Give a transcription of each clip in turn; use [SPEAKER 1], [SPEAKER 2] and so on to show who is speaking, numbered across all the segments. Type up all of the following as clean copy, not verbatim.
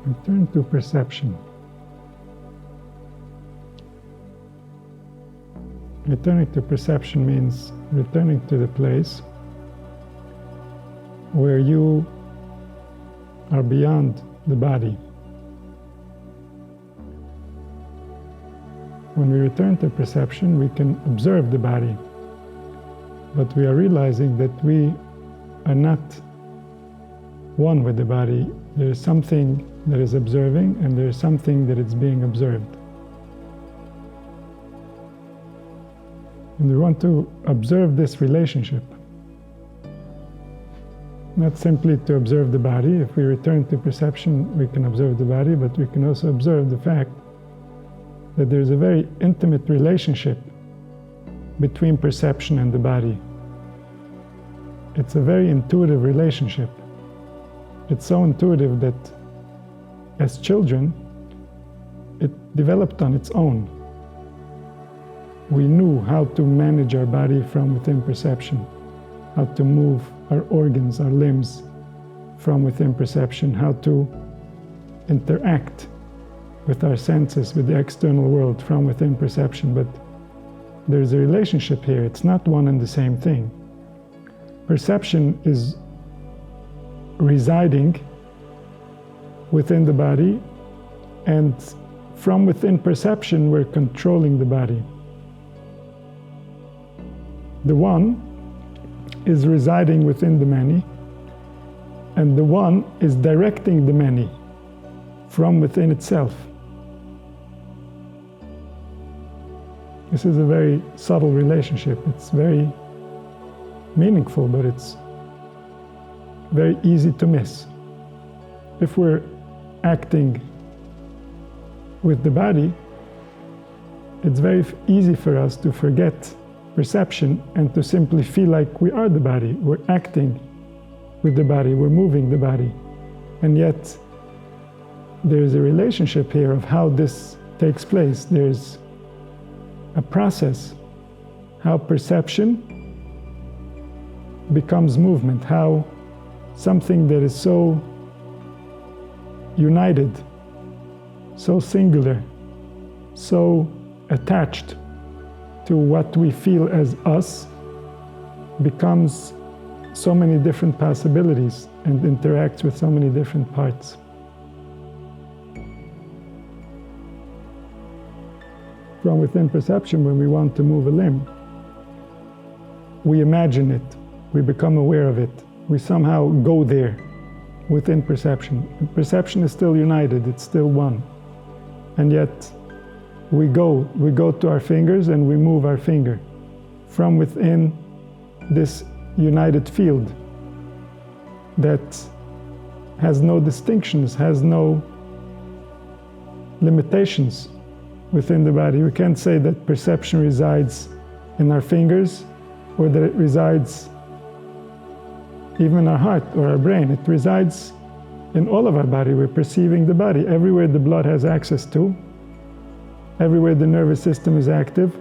[SPEAKER 1] Return to perception. Returning to perception means returning to the place where you are beyond the body. When we return to perception, we can observe the body, but we are realizing that we are not one with the body. There is something that is observing, and there is something that is being observed. And we want to observe this relationship. Not simply to observe the body. If we return to perception, we can observe the body, but we can also observe the fact that there's a very intimate relationship between perception and the body. It's a very intuitive relationship. It's so intuitive that as children, it developed on its own. We knew how to manage our body from within perception, how to move our organs, our limbs from within perception, how to interact with our senses, with the external world from within perception. But there's a relationship here. It's not one and the same thing. Perception is residing within the body, and from within perception, we're controlling the body. The one is residing within the many, and the one is directing the many from within itself. This is a very subtle relationship. It's very meaningful, but it's very easy to miss. If we're acting with the body, it's very easy for us to forget perception and to simply feel like we are the body. We're acting with the body, we're moving the body. And yet, there's a relationship here of how this takes place. There's a process, how perception becomes movement, how something that is so united, so singular, so attached to what we feel as us becomes so many different possibilities and interacts with so many different parts. From within perception, when we want to move a limb, we imagine it, we become aware of it, we somehow go there within perception. Perception is still united, it's still one. And yet we go to our fingers and we move our finger from within this united field that has no distinctions, has no limitations within the body. We can't say that perception resides in our fingers or that it resides even in our heart or our brain. It resides in all of our body. We're perceiving the body. Everywhere the blood has access to, everywhere the nervous system is active,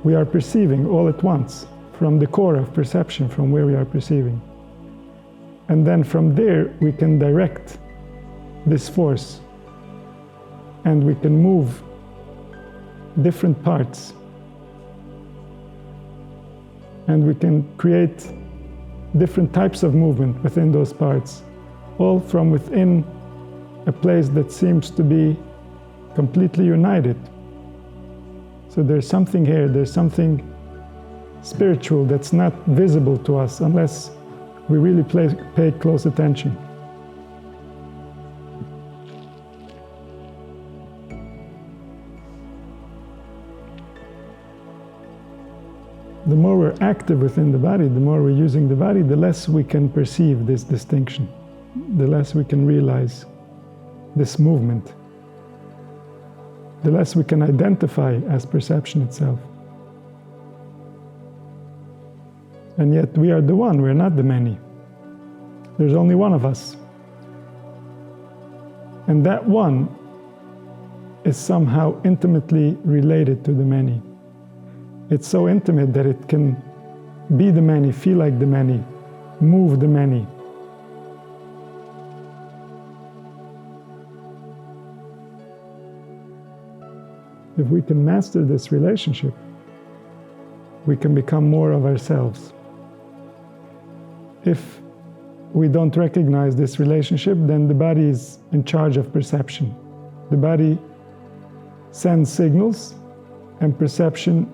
[SPEAKER 1] we are perceiving all at once from the core of perception, from where we are perceiving. And then from there we can direct this force and we can move different parts and we can create different types of movement within those parts, all from within a place that seems to be completely united. So there's something here, there's something spiritual that's not visible to us unless we really pay close attention. The more we're active within the body, the more we're using the body, the less we can perceive this distinction, the less we can realize this movement, the less we can identify as perception itself. And yet we are the one, we're not the many. There's only one of us. And that one is somehow intimately related to the many. It's so intimate that it can be the many, feel like the many, move the many. If we can master this relationship, we can become more of ourselves. If we don't recognize this relationship, then the body is in charge of perception. The body sends signals, and perception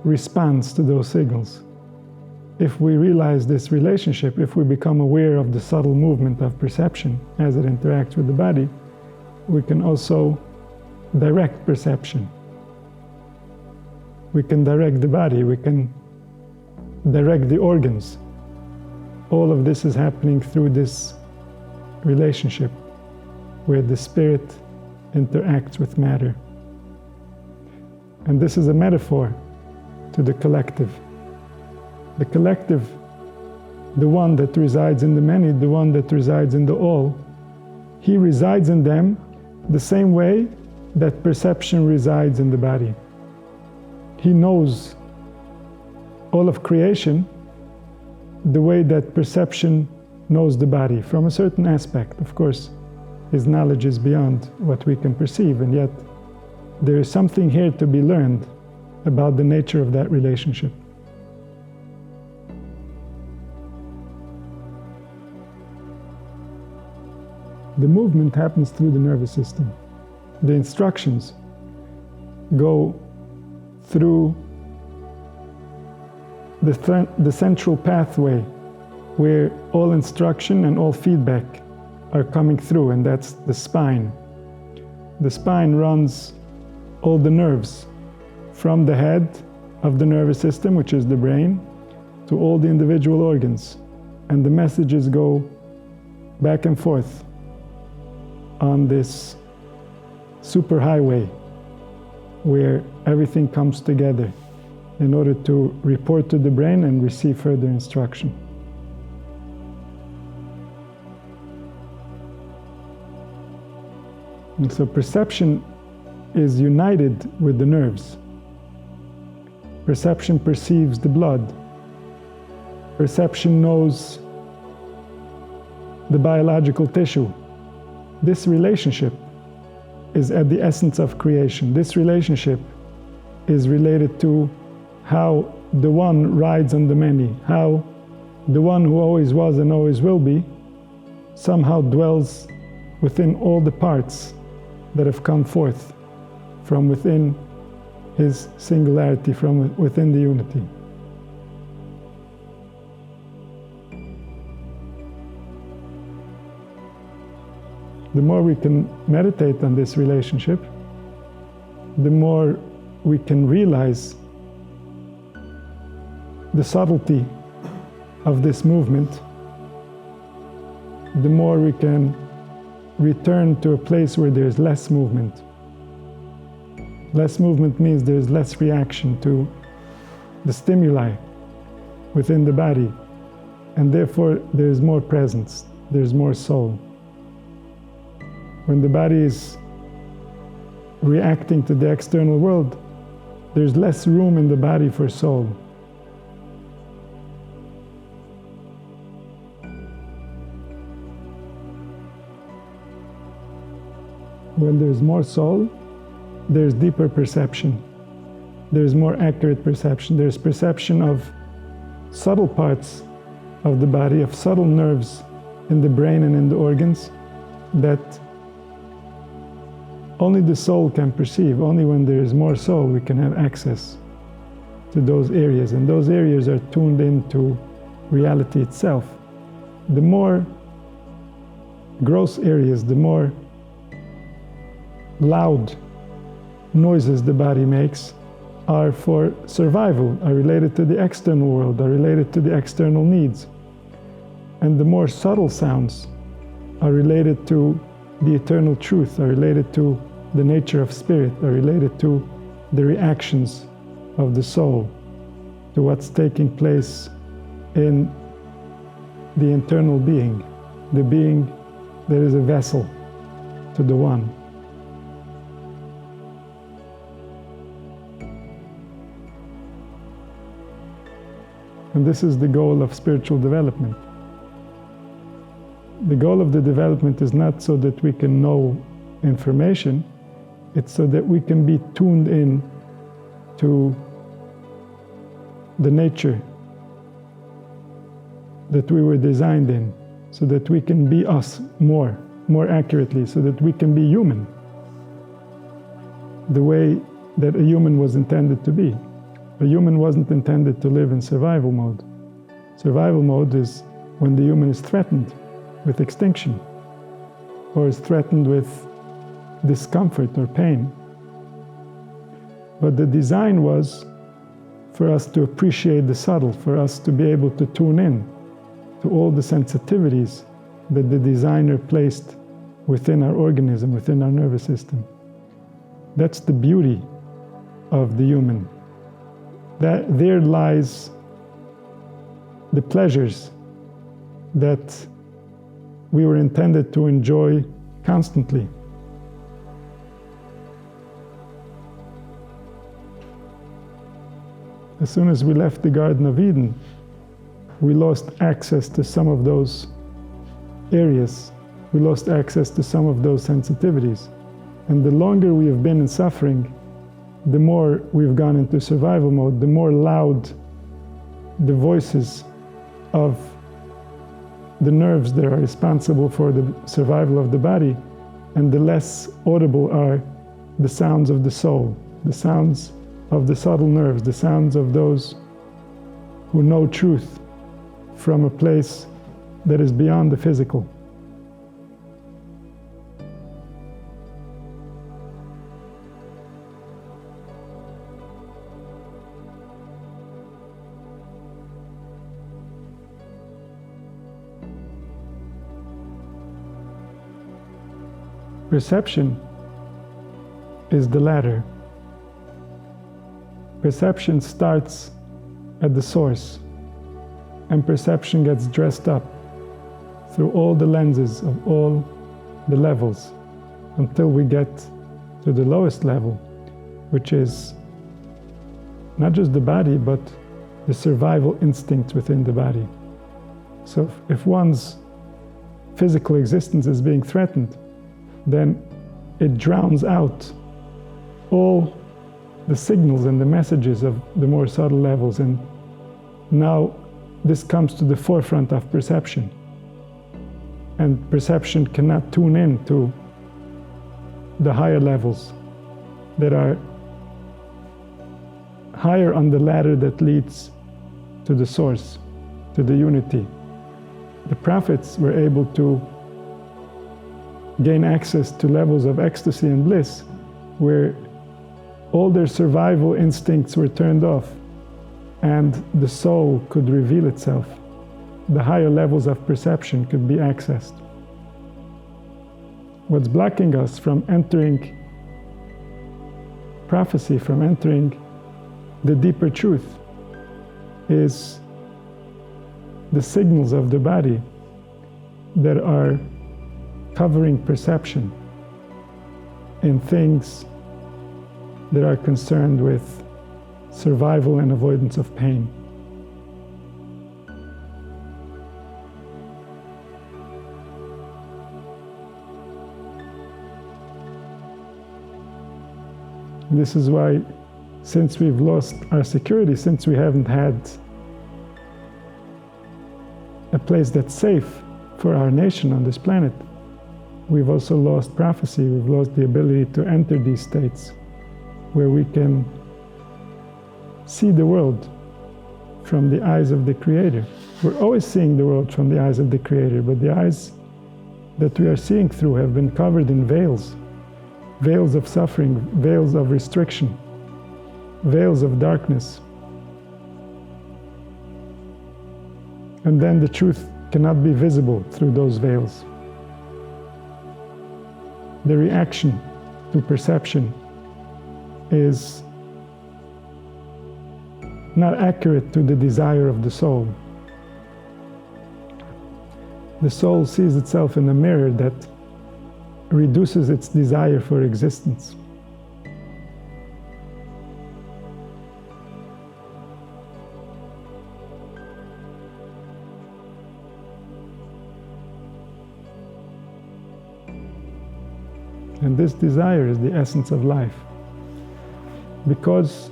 [SPEAKER 1] responds to those signals. If we realize this relationship, if we become aware of the subtle movement of perception as it interacts with the body, we can also direct perception. We can direct the body, we can direct the organs. All of this is happening through this relationship where the spirit interacts with matter. And this is a metaphor to the collective. The collective, the one that resides in the many, the one that resides in the all, he resides in them the same way that perception resides in the body. He knows all of creation the way that perception knows the body, from a certain aspect. Of course, his knowledge is beyond what we can perceive, and yet there is something here to be learned about the nature of that relationship. The movement happens through the nervous system. The instructions go through the central pathway where all instruction and all feedback are coming through, and that's the spine. The spine runs all the nerves from the head of the nervous system, which is the brain, to all the individual organs, and the messages go back and forth on this superhighway where everything comes together in order to report to the brain and receive further instruction. And so perception is united with the nerves. Perception perceives the blood. Perception knows the biological tissue. This relationship is at the essence of creation. This relationship is related to how the one rides on the many, how the one who always was and always will be somehow dwells within all the parts that have come forth from within his singularity, from within the unity. The more we can meditate on this relationship, the more we can realize the subtlety of this movement, the more we can return to a place where there's less movement. Less movement means there's less reaction to the stimuli within the body, and therefore there's more presence, there's more soul. When the body is reacting to the external world, there's less room in the body for soul. When there's more soul, there's deeper perception. There's more accurate perception. There's perception of subtle parts of the body, of subtle nerves in the brain and in the organs that only the soul can perceive. Only when there is more soul we can have access to those areas, and those areas are tuned into reality itself. The more gross areas, the more loud noises the body makes are for survival, are related to the external world, are related to the external needs. And the more subtle sounds are related to the eternal truth, are related to the nature of spirit, are related to the reactions of the soul, to what's taking place in the internal being, the being that is a vessel to the one. And this is the goal of spiritual development. The goal of the development is not so that we can know information, It's so that we can be tuned in to the nature that we were designed in, so that we can be us more accurately, so that we can be human, the way that a human was intended to be. A human wasn't intended to live in survival mode. Survival mode is when the human is threatened with extinction, or is threatened with discomfort or pain. But the design was for us to appreciate the subtle, for us to be able to tune in to all the sensitivities that the designer placed within our organism, within our nervous system. That's the beauty of the human. That there lies the pleasures that we were intended to enjoy constantly. As soon as we left the Garden of Eden, we lost access to some of those areas. We lost access to some of those sensitivities. And the longer we have been in suffering, the more we've gone into survival mode, the more loud the voices of the nerves that are responsible for the survival of the body, and the less audible are the sounds of the soul, the sounds of the subtle nerves, the sounds of those who know truth from a place that is beyond the physical. Perception is the ladder. Perception starts at the source, and perception gets dressed up through all the lenses of all the levels until we get to the lowest level, which is not just the body, but the survival instinct within the body. So if one's physical existence is being threatened, then it drowns out all the signals and the messages of the more subtle levels, and now this comes to the forefront of perception. And perception cannot tune in to the higher levels that are higher on the ladder that leads to the source, to the unity. The prophets were able to gain access to levels of ecstasy and bliss where all their survival instincts were turned off and the soul could reveal itself. The higher levels of perception could be accessed. What's blocking us from entering prophecy, from entering the deeper truth, is the signals of the body that are covering perception in things that are concerned with survival and avoidance of pain. This is why, since we've lost our security, since we haven't had a place that's safe for our nation on this planet, we've also lost prophecy. We've lost the ability to enter these states where we can see the world from the eyes of the Creator. We're always seeing the world from the eyes of the Creator, but the eyes that we are seeing through have been covered in veils. Veils of suffering, veils of restriction, veils of darkness. And then the truth cannot be visible through those veils. The reaction to perception is not accurate to the desire of the soul. The soul sees itself in a mirror that reduces its desire for existence. And this desire is the essence of life. Because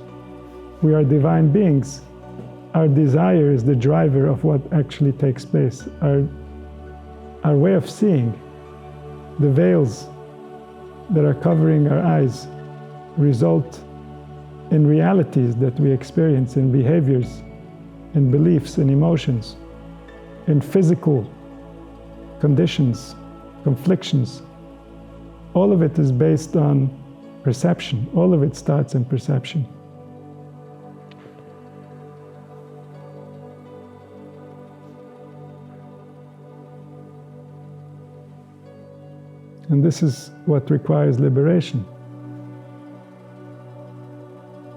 [SPEAKER 1] we are divine beings, our desire is the driver of what actually takes place. Our way of seeing, the veils that are covering our eyes, result in realities that we experience, in behaviors, in beliefs, in emotions, in physical conditions, conflictions. All of it is based on perception. All of it starts in perception. And this is what requires liberation.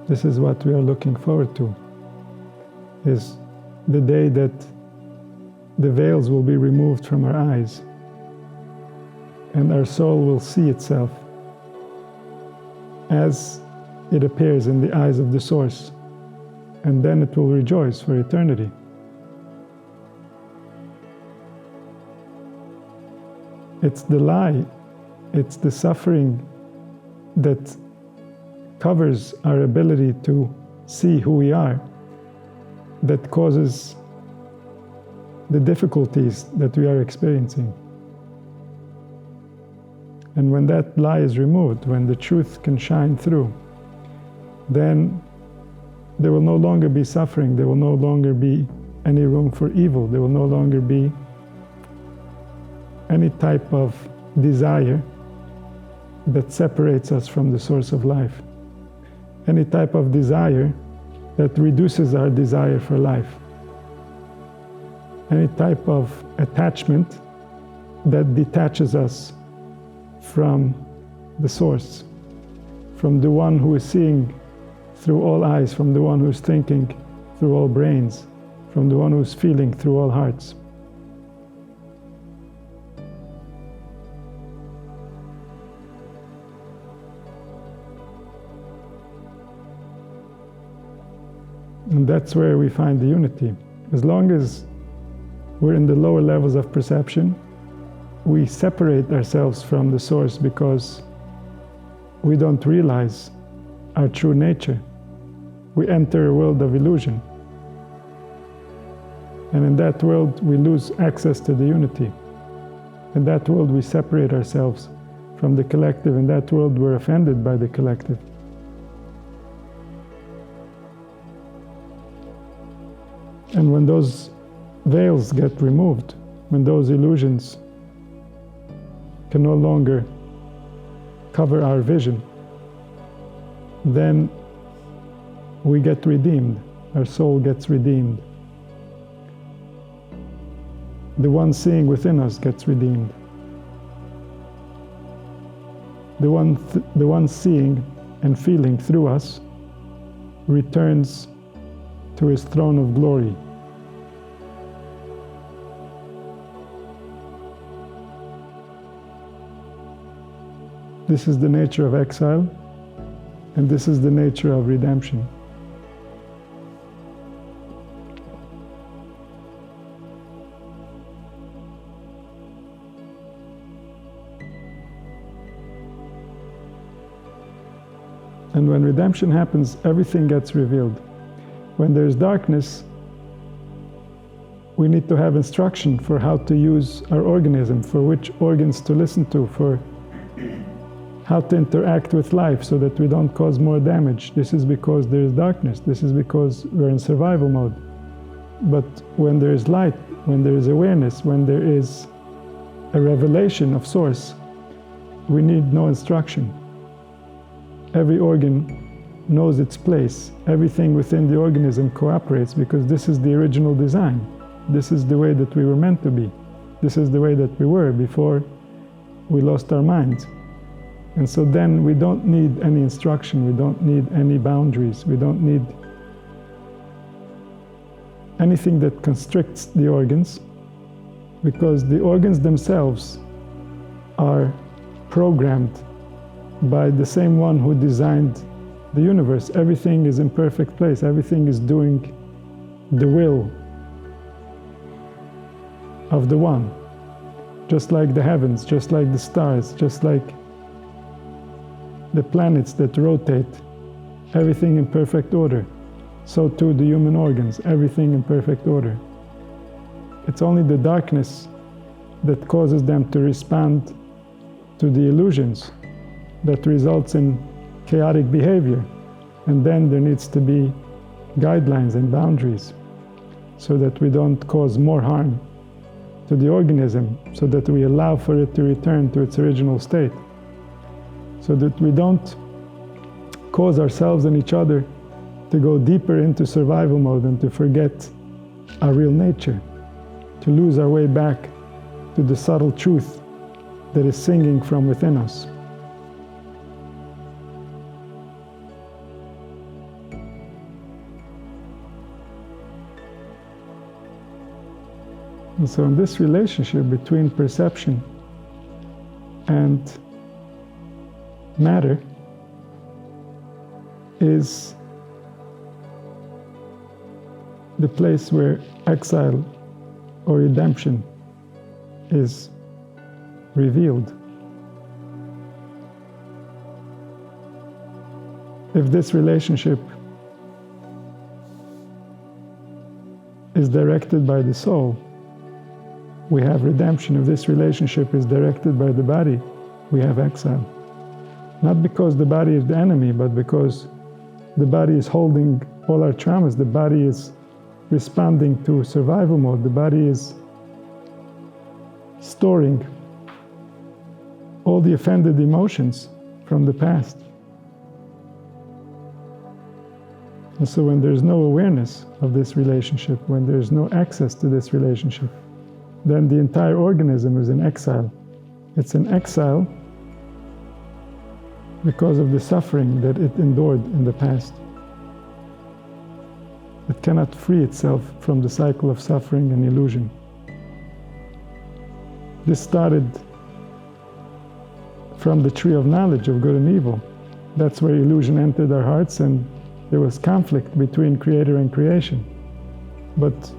[SPEAKER 1] This is what we are looking forward to, is the day that the veils will be removed from our eyes and our soul will see itself as it appears in the eyes of the Source, and then it will rejoice for eternity. It's the lie, it's the suffering that covers our ability to see who we are that causes the difficulties that we are experiencing. And when that lie is removed, when the truth can shine through, then there will no longer be suffering, there will no longer be any room for evil, there will no longer be any type of desire that separates us from the source of life, any type of desire that reduces our desire for life, any type of attachment that detaches us from the source, from the one who is seeing through all eyes, from the one who is thinking through all brains, from the one who is feeling through all hearts. And that's where we find the unity. As long as we're in the lower levels of perception, we separate ourselves from the source because we don't realize our true nature. We enter a world of illusion. And in that world, we lose access to the unity. In that world, we separate ourselves from the collective. In that world, we're offended by the collective. And when those veils get removed, when those illusions can no longer cover our vision, then we get redeemed, our soul gets redeemed. The one seeing within us gets redeemed. The one seeing and feeling through us returns to his throne of glory. This is the nature of exile, and this is the nature of redemption. And when redemption happens, everything gets revealed. When there's darkness, we need to have instruction for how to use our organism, for which organs to listen to, for how to interact with life so that we don't cause more damage. This is because there is darkness. This is because we're in survival mode. But when there is light, when there is awareness, when there is a revelation of Source, we need no instruction. Every organ knows its place. Everything within the organism cooperates because this is the original design. This is the way that we were meant to be. This is the way that we were before we lost our minds. And so then we don't need any instruction, we don't need any boundaries, we don't need anything that constricts the organs, because the organs themselves are programmed by the same one who designed the universe. Everything is in perfect place, everything is doing the will of the one, just like the heavens, just like the stars, just like the planets that rotate, everything in perfect order. So too the human organs, everything in perfect order. It's only the darkness that causes them to respond to the illusions that results in chaotic behavior. And then there needs to be guidelines and boundaries so that we don't cause more harm to the organism, so that we allow for it to return to its original state, so that we don't cause ourselves and each other to go deeper into survival mode and to forget our real nature, to lose our way back to the subtle truth that is singing from within us. And so in this relationship between perception and matter is the place where exile or redemption is revealed. If this relationship is directed by the soul, we have redemption. If this relationship is directed by the body, we have exile. Not because the body is the enemy, but because the body is holding all our traumas. The body is responding to survival mode. The body is storing all the offended emotions from the past. And so when there's no awareness of this relationship, when there's no access to this relationship, then the entire organism is in exile. It's in exile because of the suffering that it endured in the past. It cannot free itself from the cycle of suffering and illusion. This started from the tree of knowledge of good and evil. That's where illusion entered our hearts, and there was conflict between creator and creation. But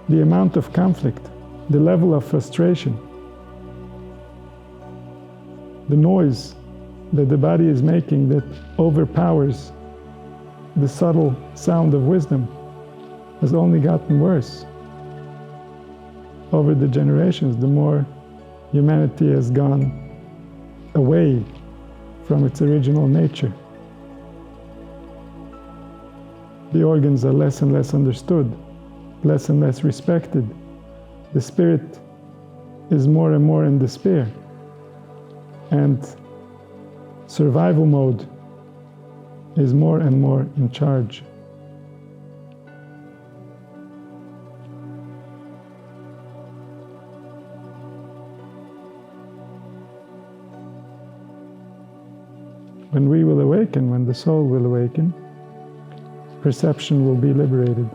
[SPEAKER 1] the amount of conflict, the level of frustration, the noise that the body is making that overpowers the subtle sound of wisdom has only gotten worse. Over the generations, the more humanity has gone away from its original nature. The organs are less and less understood, less and less respected. The spirit is more and more in despair. And survival mode is more and more in charge. When we will awaken, when the soul will awaken, perception will be liberated.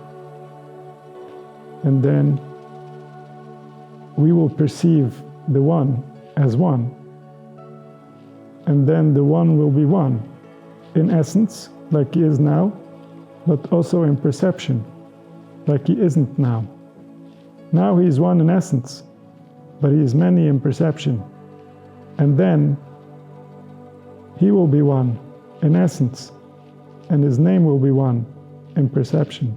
[SPEAKER 1] And then we will perceive the one as one. And then the one will be one in essence, like he is now, but also in perception, like he isn't now. Now he is one in essence, but he is many in perception. And then he will be one in essence, and his name will be one in perception.